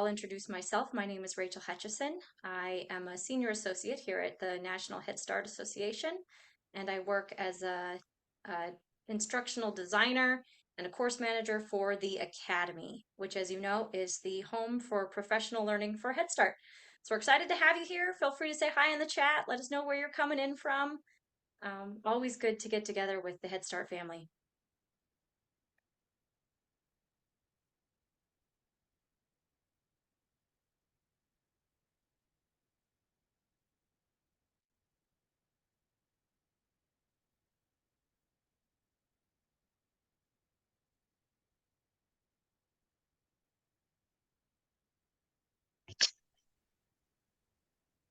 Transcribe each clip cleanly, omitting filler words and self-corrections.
I'll introduce myself. My name is Rachel Hutchison. I am a senior associate here at the National Head Start Association, and I work as a instructional designer and a course manager for the Academy, which, as you know, is the home for professional learning for Head Start. So we're excited to have you here. Feel free to say hi in the chat. Let us know where you're coming in from. Always good to get together with the Head Start family.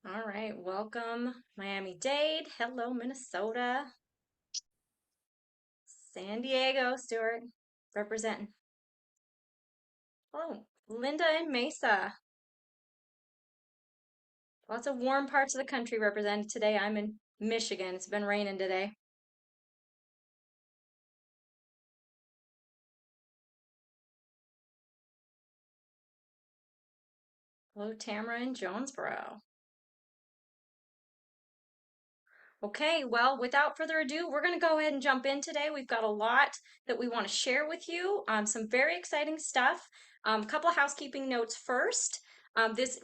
All right, welcome Miami-Dade. Hello, Minnesota. San Diego, Stuart, representing. Oh, Linda and Mesa. Lots of warm parts of the country represented today. I'm in Michigan. It's been raining today. Hello, Tamara in Jonesboro. Okay, well, without further ado, we're going to go ahead and jump in today. We've got a lot that we want to share with you, some very exciting stuff. A couple of housekeeping notes first. This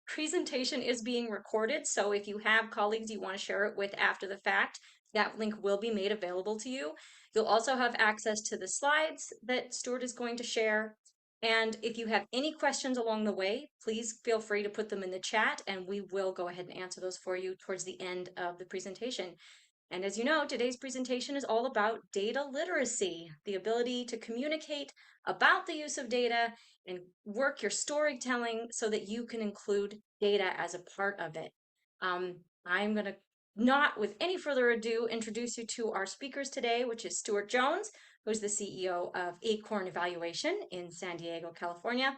presentation is being recorded, so if you have colleagues you want to share it with after the fact, that link will be made available to you. You'll also have access to the slides that Stuart is going to share. And if you have any questions along the way, please feel free to put them in the chat and we will go ahead and answer those for you towards the end of the presentation. And as you know, today's presentation is all about data literacy, the ability to communicate about the use of data and work your storytelling so that you can include data as a part of it. I'm going to not with any further ado introduce you to our speakers today, which is Stuart Jones, who's the CEO of Acorn Evaluation in San Diego, California.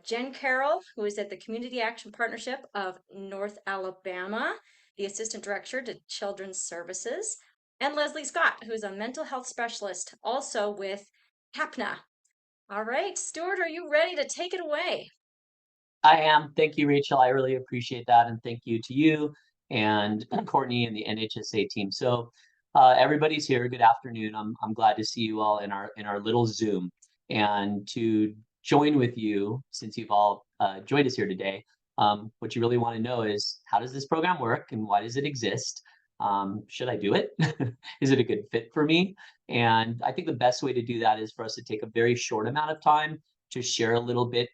Jen Carroll, who is at the Community Action Partnership of North Alabama, the Assistant Director to Children's Services, and Leslie Scott, who's a mental health specialist, also with HAPNA. All right, Stuart, are you ready to take it away? I am. Thank you, Rachel. I really appreciate that. And thank you to you and Courtney and the NHSA team. So everybody's here. Good afternoon. I'm glad to see you all in our little Zoom. And to join with you, since you've all joined us here today, what you really want to know is, how does this program work and why does it exist? Should I do it? Is it a good fit for me? And I think the best way to do that is for us to take a very short amount of time to share a little bit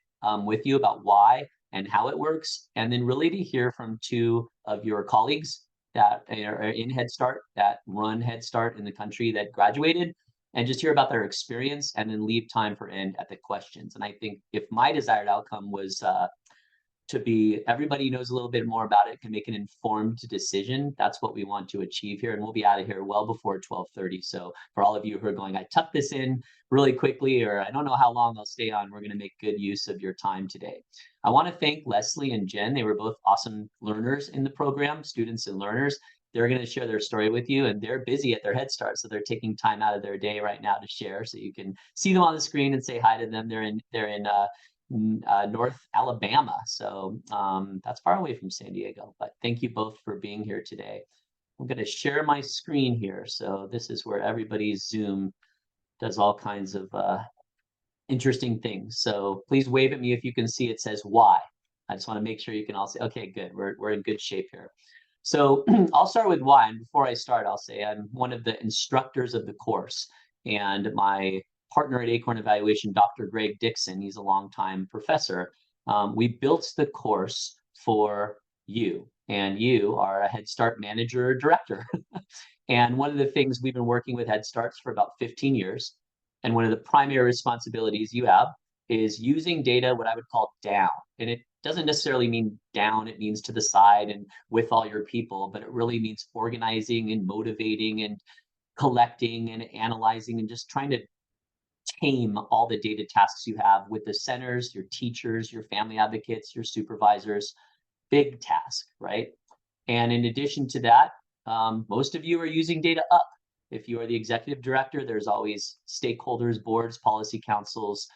with you about why and how it works, and then really to hear from two of your colleagues that are in Head Start, that run Head Start in the country, that graduated, and just hear about their experience and then leave time for end at the questions. And I think if my desired outcome was to be everybody knows a little bit more about it, can make an informed decision. That's what we want to achieve here. And we'll be out of here well before 12:30. So for all of you who are going, I tucked this in really quickly, or I don't know how long I'll stay on, we're going to make good use of your time today. I want to thank Leslie and Jen. They were both awesome learners in the program, students and learners. They're going to share their story with you, and they're busy at their Head Start. So they're taking time out of their day right now to share. So you can see them on the screen and say hi to them. They're in North Alabama. So that's far away from San Diego, but thank you both for being here today. I'm going to share my screen here. So this is where everybody's Zoom does all kinds of interesting things. So please wave at me if you can see it says why. I just want to make sure you can all say, okay, good. We're in good shape here. So I'll start with why. And before I start, I'll say I'm one of the instructors of the course. And my partner at Acorn Evaluation, Dr. Greg Dixon, he's a longtime professor. We built the course for you, and you are a Head Start manager or director. And one of the things we've been working with Head Starts for about 15 years, and one of the primary responsibilities you have is using data, what I would call down. And it doesn't necessarily mean down, it means to the side and with all your people, but it really means organizing and motivating and collecting and analyzing and just trying to tame all the data tasks you have with the centers, your teachers, your family advocates, your supervisors. Big task, right? And in addition to that, most of you are using data up. If you are the executive director, there's always stakeholders, boards, policy councils,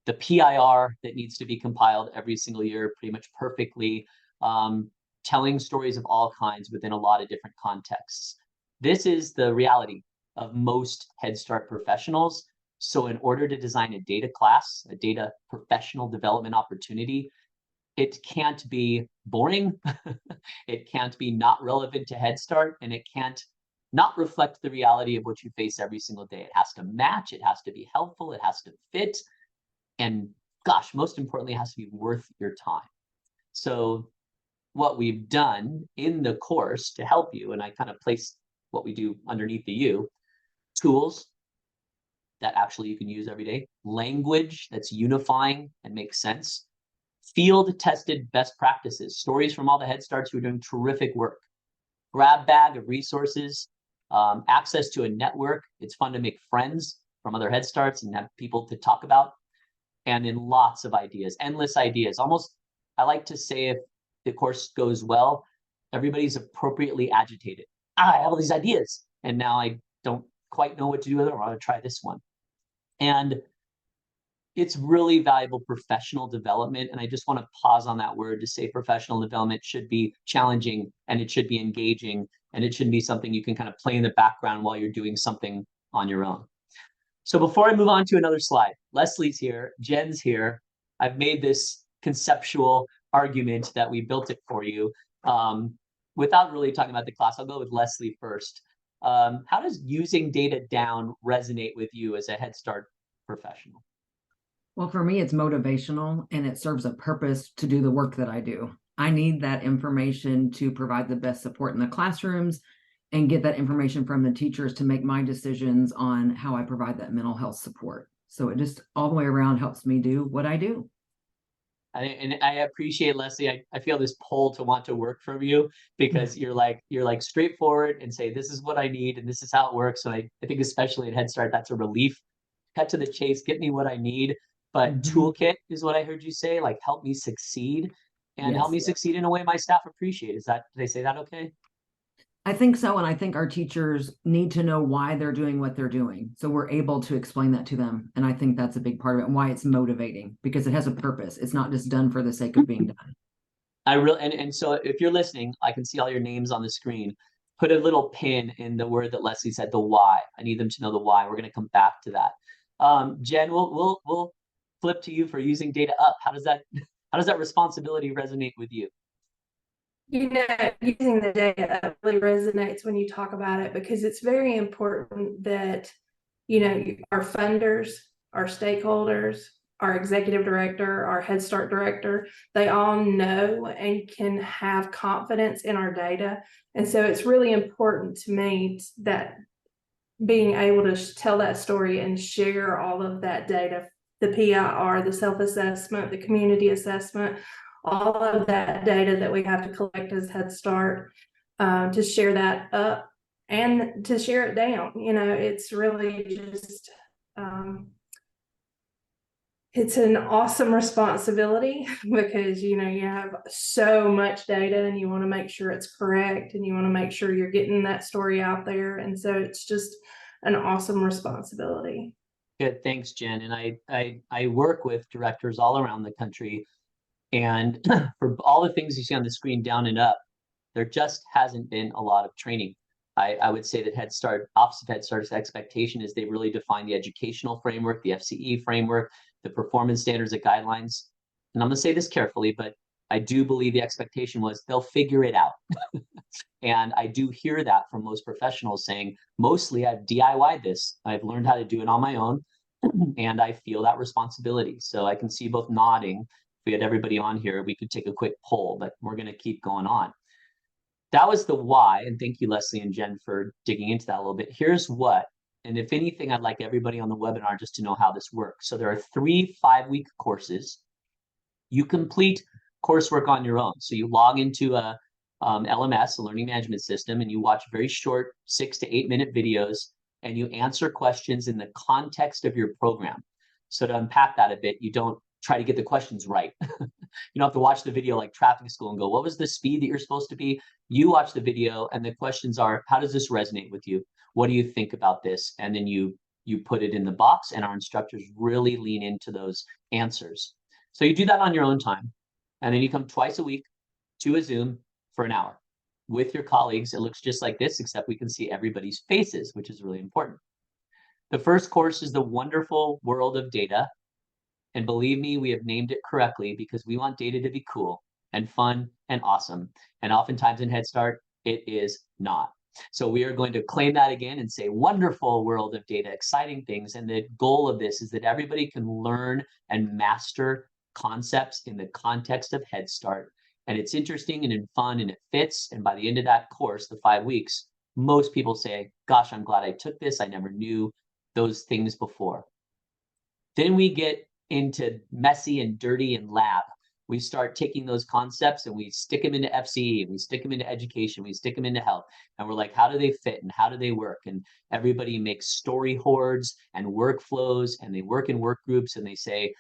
the PIR that needs to be compiled every single year pretty much perfectly, telling stories of all kinds within a lot of different contexts. This is the reality of most Head Start professionals. So in order to design a data class, a data professional development opportunity, it can't be boring, it can't be not relevant to Head Start, and it can't not reflect the reality of what you face every single day. It has to match, it has to be helpful, it has to fit, and gosh, most importantly, it has to be worth your time. So what we've done in the course to help you, and I kind of place what we do underneath the U, tools that actually you can use every day, language that's unifying and makes sense, field tested best practices, stories from all the Head Starts who are doing terrific work, grab bag of resources, access to a network. It's fun to make friends from other Head Starts and have people to talk about, and in lots of ideas, endless ideas. Almost, I like to say, if the course goes well, everybody's appropriately agitated. I have all these ideas, and now I don't quite know what to do with it. I want to try this one. And it's really valuable professional development. And I just want to pause on that word to say professional development should be challenging, and it should be engaging, and it shouldn't be something you can kind of play in the background while you're doing something on your own. So before I move on to another slide, Leslie's here, Jen's here. I've made this conceptual argument that we built it for you. Without really talking about the class, I'll go with Leslie first. How does using data down resonate with you as a Head Start professional? Well, for me, it's motivational, and it serves a purpose to do the work that I do. I need that information to provide the best support in the classrooms and get that information from the teachers to make my decisions on how I provide that mental health support. So it just all the way around helps me do what I do. And I appreciate, Leslie. I feel this pull to want to work from you because you're like straightforward and say, this is what I need and this is how it works. So I think especially at Head Start, that's a relief. Cut to the chase, get me what I need. But toolkit is what I heard you say, like help me succeed, and help me succeed in a way my staff appreciate. Did they say that okay? I think so. And I think our teachers need to know why they're doing what they're doing. So we're able to explain that to them. And I think that's a big part of it, and why it's motivating, because it has a purpose. It's not just done for the sake of being done. And so if you're listening, I can see all your names on the screen. Put a little pin in the word that Leslie said, the why. I need them to know the why. We're going to come back to that. Jen, we'll flip to you for using data up. How does that responsibility resonate with you? Using the data really resonates when you talk about it, because it's very important that, our funders, our stakeholders, our executive director, our Head Start director, they all know and can have confidence in our data. And so it's really important to me that being able to tell that story and share all of that data, the PIR, the self-assessment, the community assessment, all of that data that we have to collect as Head Start, to share that up and to share it down. It's really just, it's an awesome responsibility because, you have so much data and you want to make sure it's correct and you want to make sure you're getting that story out there. And so it's just an awesome responsibility. Good, thanks, Jen. And I work with directors all around the country, and for all the things you see on the screen down and up, there just hasn't been a lot of training. I would say that Head Start, Office of Head Start's expectation is they really define the educational framework, the FCE framework, the performance standards and guidelines. And I'm going to say this carefully, but I do believe the expectation was they'll figure it out. And I do hear that from most professionals saying, mostly I've DIY'd this. I've learned how to do it on my own, and I feel that responsibility. So I can see both nodding. If we had everybody on here, we could take a quick poll, but we're going to keep going on. That was the why, and thank you, Leslie and Jen, for digging into that a little bit. Here's what, and if anything, I'd like everybody on the webinar just to know how this works. So there are 3 5-week courses. You complete coursework on your own. So you log into a LMS, a learning management system, and you watch very short 6 to 8 minute videos, and you answer questions in the context of your program. So to unpack that a bit, you don't try to get the questions right. You don't have to watch the video like traffic school and go, what was the speed that you're supposed to be? You watch the video and the questions are, how does this resonate with you? What do you think about this? And then you put it in the box, and our instructors really lean into those answers. So you do that on your own time, and then you come twice a week to a Zoom for an hour with your colleagues. It looks just like this, except we can see everybody's faces, which is really important. The first course is the wonderful world of data. And believe me, we have named it correctly because we want data to be cool and fun and awesome. And oftentimes in Head Start, it is not. So we are going to claim that again and say wonderful world of data, exciting things. And the goal of this is that everybody can learn and master concepts in the context of Head Start. And it's interesting and fun and it fits. And by the end of that course, the 5 weeks, most people say, gosh, I'm glad I took this. I never knew those things before. Then we get into messy and dirty and lab. We start taking those concepts and we stick them into FCE, and we stick them into education, we stick them into health, and we're like, how do they fit and how do they work? And everybody makes story hordes and workflows, and they work in work groups, and they say,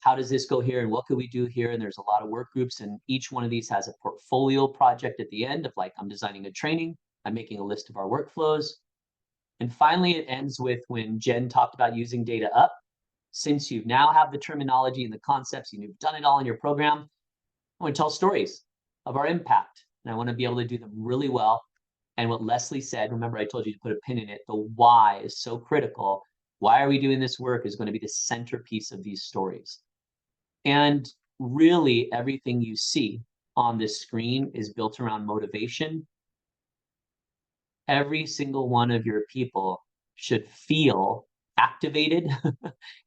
how does this go here and what could we do here? And there's a lot of work groups, and each one of these has a portfolio project at the end of like, I'm designing a training, I'm making a list of our workflows. And finally, it ends with when Jen talked about using data up. Since you now have the terminology and the concepts and you've done it all in your program, I want to tell stories of our impact. And I want to be able to do them really well. And what Leslie said, remember I told you to put a pin in it, the why is so critical. Why are we doing this work is going to be the centerpiece of these stories. And really everything you see on this screen is built around motivation. Every single one of your people should feel activated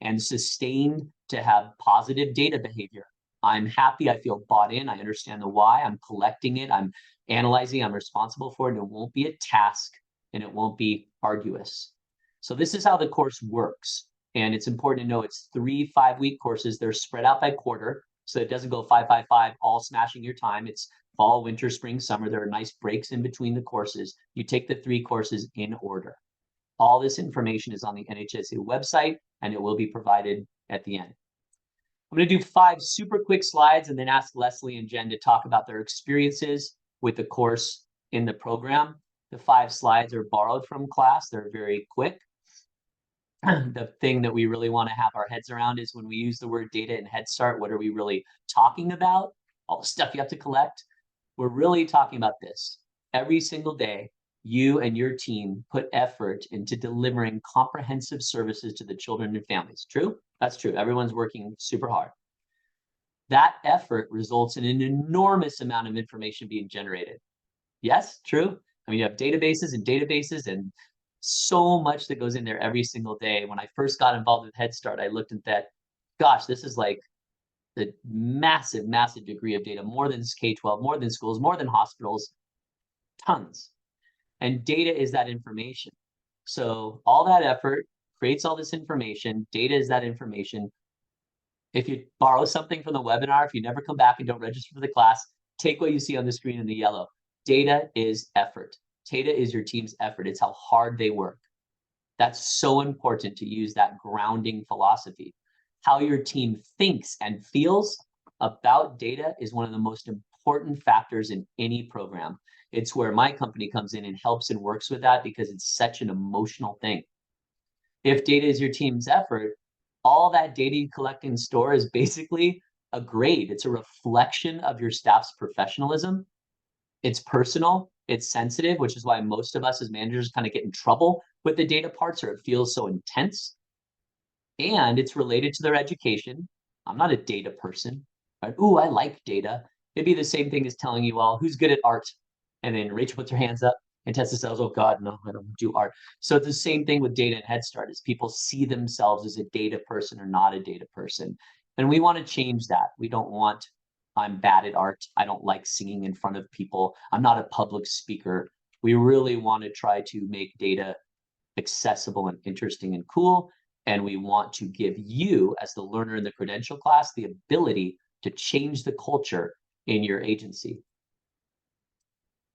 and sustained to have positive data behavior. I'm happy, I feel bought in, I understand the why, I'm collecting it, I'm analyzing, I'm responsible for it, and it won't be a task and it won't be arduous. So this is how the course works. And it's important to know it's 3 5-week courses. They're spread out by quarter, so it doesn't go 5, 5, 5, all smashing your time. It's fall, winter, spring, summer. There are nice breaks in between the courses. You take the 3 courses in order. All this information is on the NHSA website, and it will be provided at the end. I'm going to do 5 super quick slides and then ask Leslie and Jen to talk about their experiences with the course in the program. The 5 slides are borrowed from class. They're very quick. The thing that we really want to have our heads around is when we use the word data in Head Start, what are we really talking about? All the stuff you have to collect. We're really talking about this. Every single day, you and your team put effort into delivering comprehensive services to the children and families. True? That's true. Everyone's working super hard. That effort results in an enormous amount of information being generated. Yes, true. I mean, you have databases and so much that goes in there every single day. When I first got involved with Head Start, I looked at that, gosh, this is like the massive, massive degree of data, more than K-12, more than schools, more than hospitals, tons. And data is that information. So all that effort creates all this information. Data is that information. If you borrow something from the webinar, if you never come back and don't register for the class, take what you see on the screen in the yellow. Data is effort. Data is your team's effort. It's how hard they work. That's so important to use that grounding philosophy. How your team thinks and feels about data is one of the most important factors in any program. It's where my company comes in and helps and works with that because it's such an emotional thing. If data is your team's effort, all that data you collect and store is basically a grade. It's a reflection of your staff's professionalism. It's personal, it's sensitive, which is why most of us as managers kind of get in trouble with the data parts, or it feels so intense. And it's related to their education. I'm not a data person. Right? Ooh, I like data. It'd be the same thing as telling you all who's good at art. And then Rachel puts her hands up and Tessa says, oh God, no, I don't do art. So it's the same thing with data and Head Start, is people see themselves as a data person or not a data person. And we want to change that. We don't want, I'm bad at art, I don't like singing in front of people, I'm not a public speaker. We really want to try to make data accessible and interesting and cool. And we want to give you, as the learner in the credential class, the ability to change the culture in your agency.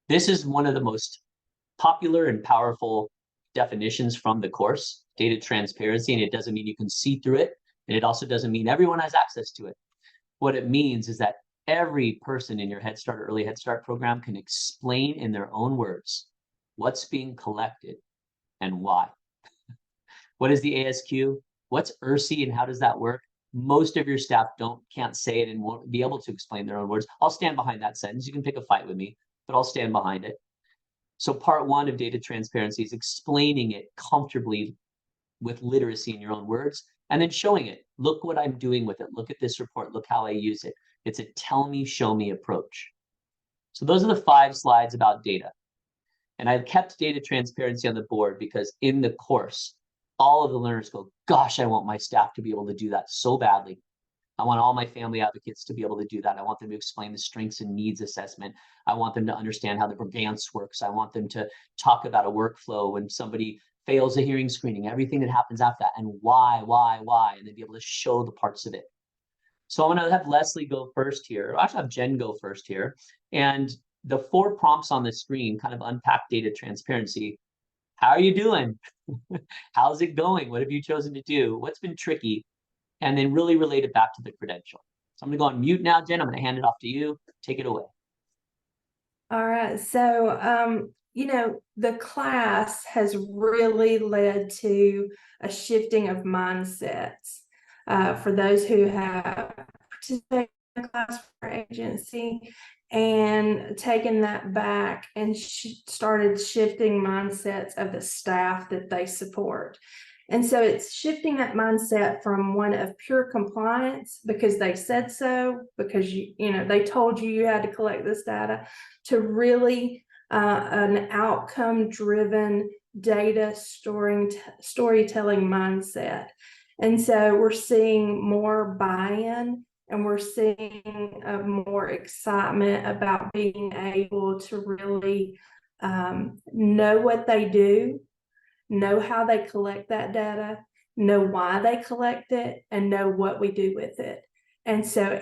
This is one of the most popular and powerful definitions from the course, data transparency, and it doesn't mean you can see through it, and it also doesn't mean everyone has access to it. What it means is that every person in your Head Start or Early Head Start program can explain in their own words what's being collected and why. What is the ASQ? What's ERSI and how does that work? Most of your staff can't say it and won't be able to explain their own words. I'll stand behind that sentence. You can pick a fight with me, but I'll stand behind it. So part one of data transparency is explaining it comfortably with literacy in your own words, and then showing it. Look what I'm doing with it. Look at this report. Look how I use it. It's a tell me, show me approach. So those are the 5 slides about data. And I've kept data transparency on the board because in the course, all of the learners go, gosh, I want my staff to be able to do that so badly. I want all my family advocates to be able to do that. I want them to explain the strengths and needs assessment. I want them to understand how the Brigance works. I want them to talk about a workflow when somebody fails a hearing screening, everything that happens after that, and why, and then be able to show the parts of it. So I'm going to have Leslie go first here. Actually, have Jen go first here. And the 4 prompts on the screen kind of unpack data transparency. How are you doing? How's it going? What have you chosen to do? What's been tricky? And then really relate it back to the credential. So I'm going to go on mute now, Jen. I'm going to hand it off to you. Take it away. All right. So, the class has really led to a shifting of mindsets. For those who have participated in the class for our agency and taken that back and started shifting mindsets of the staff that they support. And so it's shifting that mindset from one of pure compliance because they said so, because they told you had to collect this data, to really an outcome-driven data storytelling mindset. And so we're seeing more buy-in and we're seeing more excitement about being able to really know what they do, know how they collect that data, know why they collect it, and know what we do with it. And so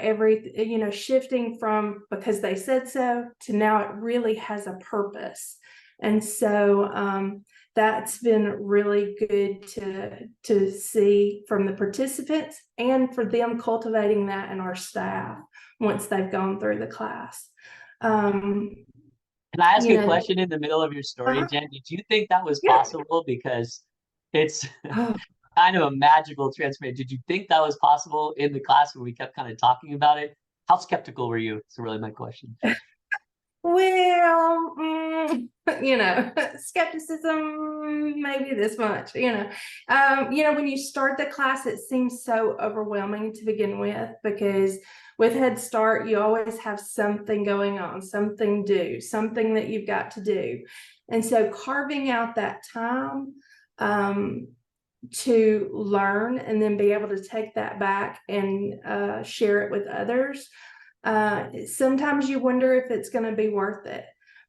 shifting from because they said so to now it really has a purpose. And so that's been really good to see from the participants and for them cultivating that in our staff once they've gone through the class. Can I ask you a question in the middle of your story, Jen? Did you think that was possible? Because it's kind of a magical transformation. Did you think that was possible in the class when we kept kind of talking about it? How skeptical were you? That's really my question. Well, skepticism, maybe this much, when you start the class, it seems so overwhelming to begin with, because with Head Start, you always have something going on, something that you've got to do. And so carving out that time to learn and then be able to take that back and share it with others. Sometimes you wonder if it's going to be worth it,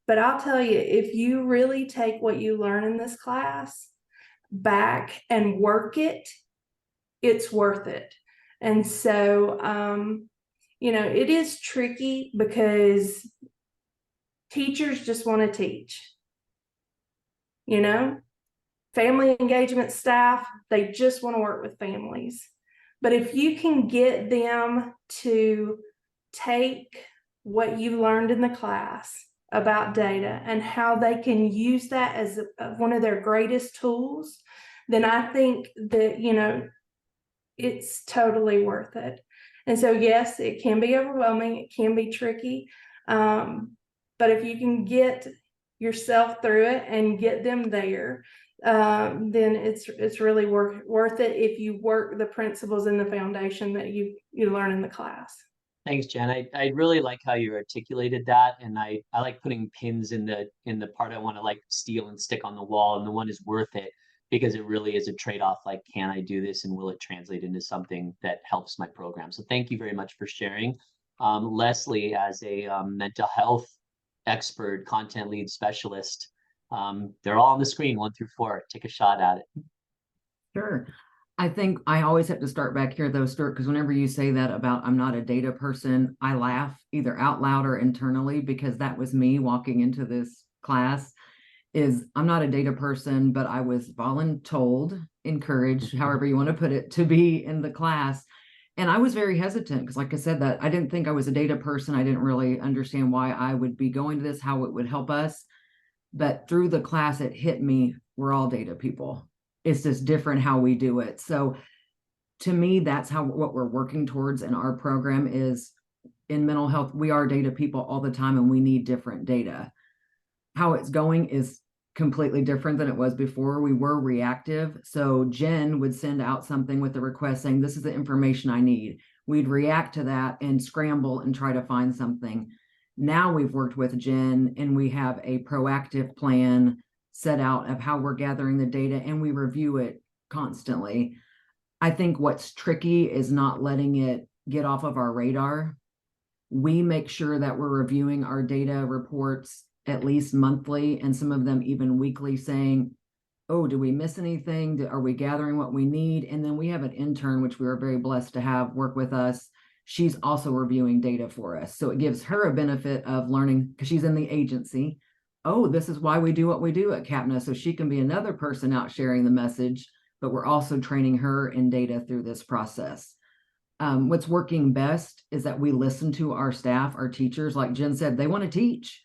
but I'll tell you, if you really take what you learn in this class back and work it, it's worth it. And so, it is tricky because teachers just want to teach, family engagement staff, they just want to work with families. But if you can get them to take what you learned in the class about data and how they can use that as one of their greatest tools, then I think that, it's totally worth it. And so, yes, it can be overwhelming. It can be tricky. But if you can get yourself through it and get them there, then it's really worth it if you work the principles and the foundation that you learn in the class. Thanks, Jen. I really like how you articulated that, and I like putting pins in the part I want to steal and stick on the wall, and the one is worth it because it really is a trade-off. Like, can I do this, and will it translate into something that helps my program? So thank you very much for sharing. Leslie, as a mental health expert, content lead specialist, they're all on the screen, 1 through 4. Take a shot at it. Sure. I think I always have to start back here though, Stuart, because whenever you say that about I'm not a data person, I laugh either out loud or internally, because that was me walking into this class. I'm not a data person, but I was voluntold, encouraged, however you want to put it, to be in the class. And I was very hesitant because, like I said, that I didn't think I was a data person. I didn't really understand why I would be going to this, how it would help us. But through the class, it hit me, we're all data people. It's just different how we do it. So to me, that's what we're working towards in our program is in mental health. We are data people all the time, and we need different data. How it's going is completely different than it was before. We were reactive. So Jen would send out something with the request saying, this is the information I need. We'd react to that and scramble and try to find something. Now we've worked with Jen and we have a proactive plan set out of how we're gathering the data, and we review it constantly. I think what's tricky is not letting it get off of our radar. We make sure that we're reviewing our data reports at least monthly, and some of them even weekly, saying, oh, do we miss anything? Are we gathering what we need? And then we have an intern, which we are very blessed to have work with us. She's also reviewing data for us. So it gives her a benefit of learning, because she's in the agency. Oh, this is why we do what we do at CAPNA. So she can be another person out sharing the message, but we're also training her in data through this process. What's working best is that we listen to our staff, our teachers. Like Jen said, they want to teach.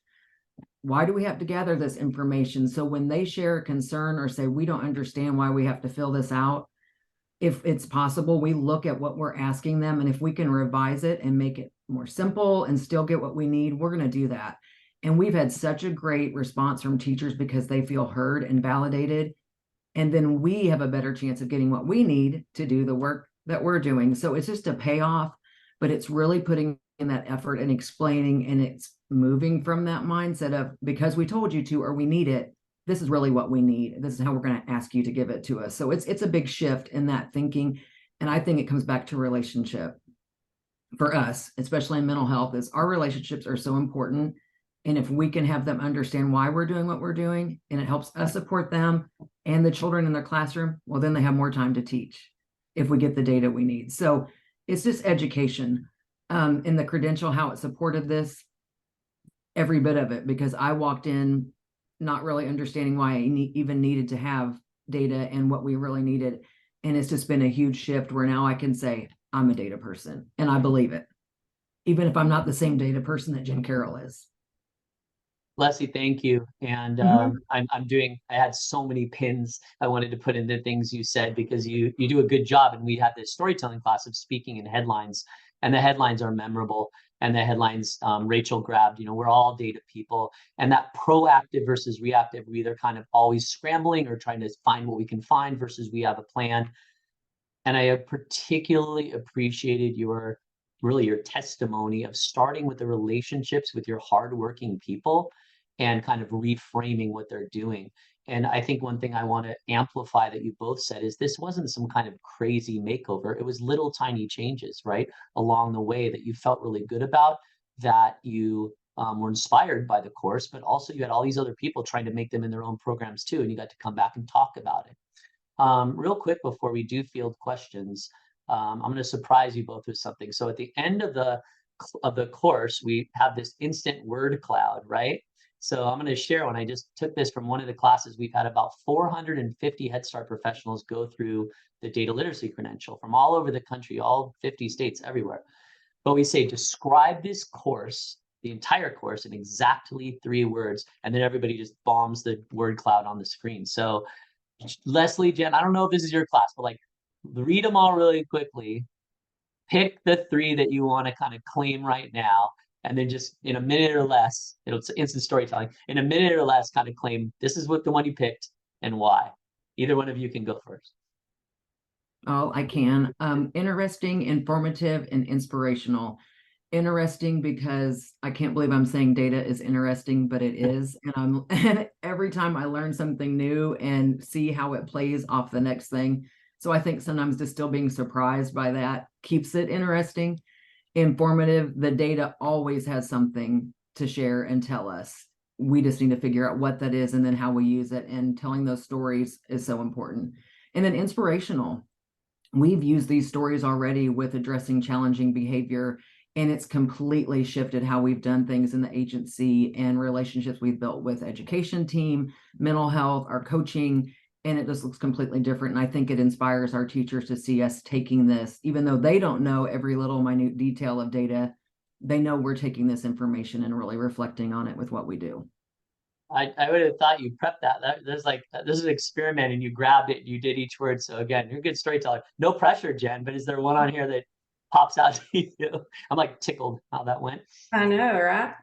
Why do we have to gather this information? So when they share a concern or say, we don't understand why we have to fill this out, if it's possible, we look at what we're asking them. And if we can revise it and make it more simple and still get what we need, we're going to do that. And we've had such a great response from teachers because they feel heard and validated. And then we have a better chance of getting what we need to do the work that we're doing. So it's just a payoff, but it's really putting in that effort and explaining, and it's moving from that mindset of, because we told you to, or we need it, this is really what we need. This is how we're going to ask you to give it to us. So it's a big shift in that thinking. And I think it comes back to relationship for us, especially in mental health, is our relationships are so important. And if we can have them understand why we're doing what we're doing, and it helps us support them and the children in their classroom, well, then they have more time to teach if we get the data we need. So it's just education. In the credential, how it supported this, every bit of it, because I walked in not really understanding why I even needed to have data and what we really needed. And it's just been a huge shift where now I can say, I'm a data person and I believe it, even if I'm not the same data person that Jen Carroll is. Leslie, thank you. And I had so many pins I wanted to put into things you said, because you do a good job. And we had this storytelling class of speaking in headlines, and the headlines are memorable. And the headlines Rachel grabbed, we're all data people. And that proactive versus reactive, we're either kind of always scrambling or trying to find what we can find versus we have a plan. And I have particularly appreciated your testimony of starting with the relationships with your hardworking people and kind of reframing what they're doing. And I think one thing I want to amplify that you both said is this wasn't some kind of crazy makeover. It was little tiny changes, right, along the way that you felt really good about, that you were inspired by the course, but also you had all these other people trying to make them in their own programs too, and you got to come back and talk about it. Real quick before we do field questions, I'm going to surprise you both with something. So at the end of the course, we have this instant word cloud, right? So I'm going to share one. I just took this from one of the classes. We've had about 450 Head Start professionals go through the Data Literacy Credential from all over the country, all 50 states, everywhere. But we say, describe this course, the entire course, in exactly 3 words. And then everybody just bombs the word cloud on the screen. So Leslie, Jen, I don't know if this is your class, but like, read them all really quickly. Pick the 3 that you want to kind of claim right now. And then just in a minute or less, it's instant storytelling. In a minute or less, kind of claim, this is what the one you picked and why. Either one of you can go first. Oh, I can. Interesting, informative, and inspirational. Interesting because I can't believe I'm saying data is interesting, but it is. And every time I learn something new and see how it plays off the next thing. So I think sometimes just still being surprised by that keeps it interesting. Informative, the data always has something to share and tell us. We just need to figure out what that is and then how we use it. And telling those stories is so important. And then inspirational. We've used these stories already with addressing challenging behavior, and it's completely shifted how we've done things in the agency and relationships we've built with education team, mental health, our coaching, and it just looks completely different. And I think it inspires our teachers to see us taking this, even though they don't know every little minute detail of data, they know we're taking this information and really reflecting on it with what we do. I would have thought you prepped that. There's like, this is an experiment and you grabbed it, you did each word. So again, you're a good storyteller. No pressure, Jen, but is there one on here that pops out to you? I'm like tickled how that went. I know, right?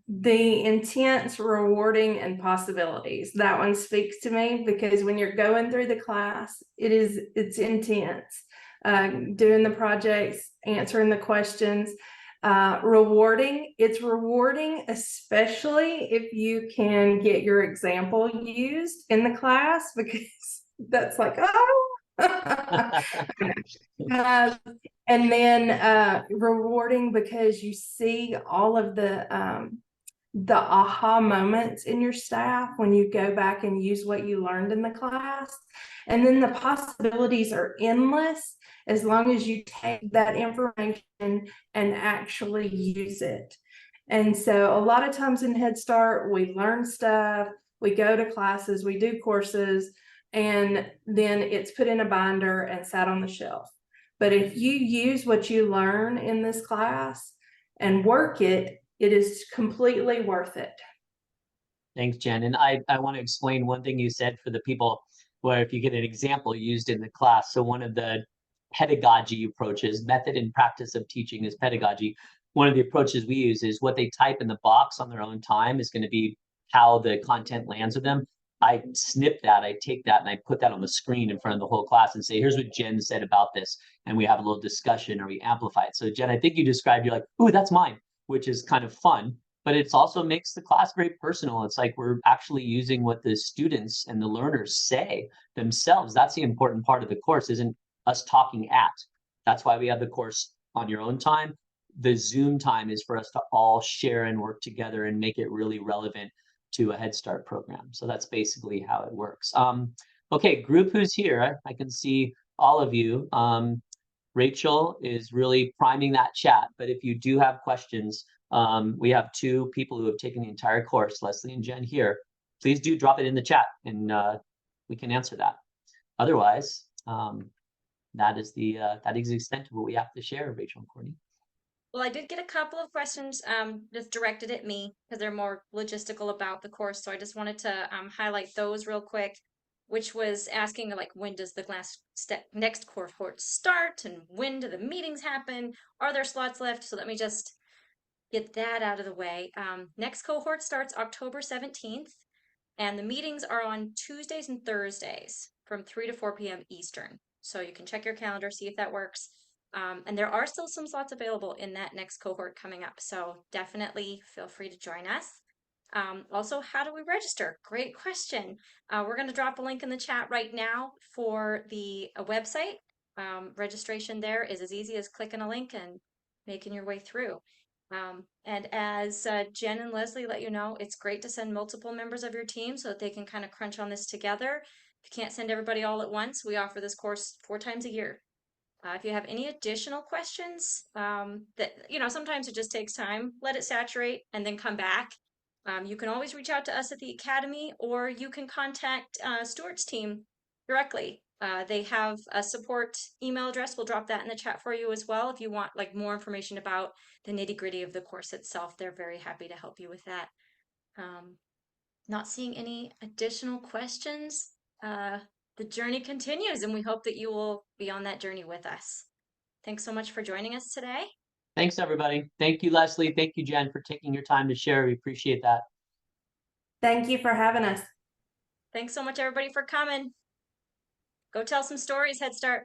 The intense, rewarding, and possibilities. That one speaks to me because when you're going through the class, it's intense. Doing the projects, answering the questions. Rewarding. It's rewarding, especially if you can get your example used in the class, because that's like, oh. And then rewarding because you see all of the aha moments in your staff when you go back and use what you learned in the class. And then the possibilities are endless as long as you take that information and actually use it. And so a lot of times in Head Start, we learn stuff, we go to classes, we do courses, and then it's put in a binder and sat on the shelf. But if you use what you learn in this class and work it, it is completely worth it. Thanks, Jen. And I want to explain one thing you said for the people where if you get an example used in the class. So one of the pedagogy approaches, method and practice of teaching is pedagogy. One of the approaches we use is what they type in the box on their own time is going to be how the content lands with them. I snip that, I take that, and I put that on the screen in front of the whole class and say, here's what Jen said about this. And we have a little discussion or we amplify it. So Jen, I think you described, you're like, ooh, that's mine, which is kind of fun. But it also makes the class very personal. It's like we're actually using what the students and the learners say themselves. That's the important part of the course, isn't us talking at. That's why we have the course on your own time. The Zoom time is for us to all share and work together and make it really relevant to a Head Start program. So that's basically how it works. Okay, group who's here, I can see all of you. Rachel is really priming that chat, but if you do have questions, we have two people who have taken the entire course, Leslie and Jen here. Please do drop it in the chat and we can answer that. Otherwise, that is the extent of what we have to share, Rachel and Courtney. Well, I did get a couple of questions just directed at me because they're more logistical about the course. So I just wanted to highlight those real quick, which was asking like, when does the next cohort start and when do the meetings happen? Are there slots left? So let me just get that out of the way. Next cohort starts October 17th, and the meetings are on Tuesdays and Thursdays from 3 to 4 p.m. Eastern. So you can check your calendar, see if that works. And there are still some slots available in that next cohort coming up. So definitely feel free to join us. Also, how do we register? Great question. We're going to drop a link in the chat right now for the website. Registration there is as easy as clicking a link and making your way through. And as Jen and Leslie let you know, it's great to send multiple members of your team so that they can kind of crunch on this together. If you can't send everybody all at once, we offer this course 4 times a year. If you have any additional questions, that, you know, sometimes it just takes time, let it saturate and then come back. You can always reach out to us at the Academy, or you can contact Stuart's team directly. They have a support email address. We'll drop that in the chat for you as well. If you want like more information about the nitty-gritty of the course itself, they're very happy to help you with that. Not seeing any additional questions. The journey continues, and we hope that you will be on that journey with us. Thanks so much for joining us today. Thanks, everybody. Thank you, Leslie. Thank you, Jen, for taking your time to share. We appreciate that. Thank you for having us. Thanks so much, everybody, for coming. Go tell some stories, Head Start.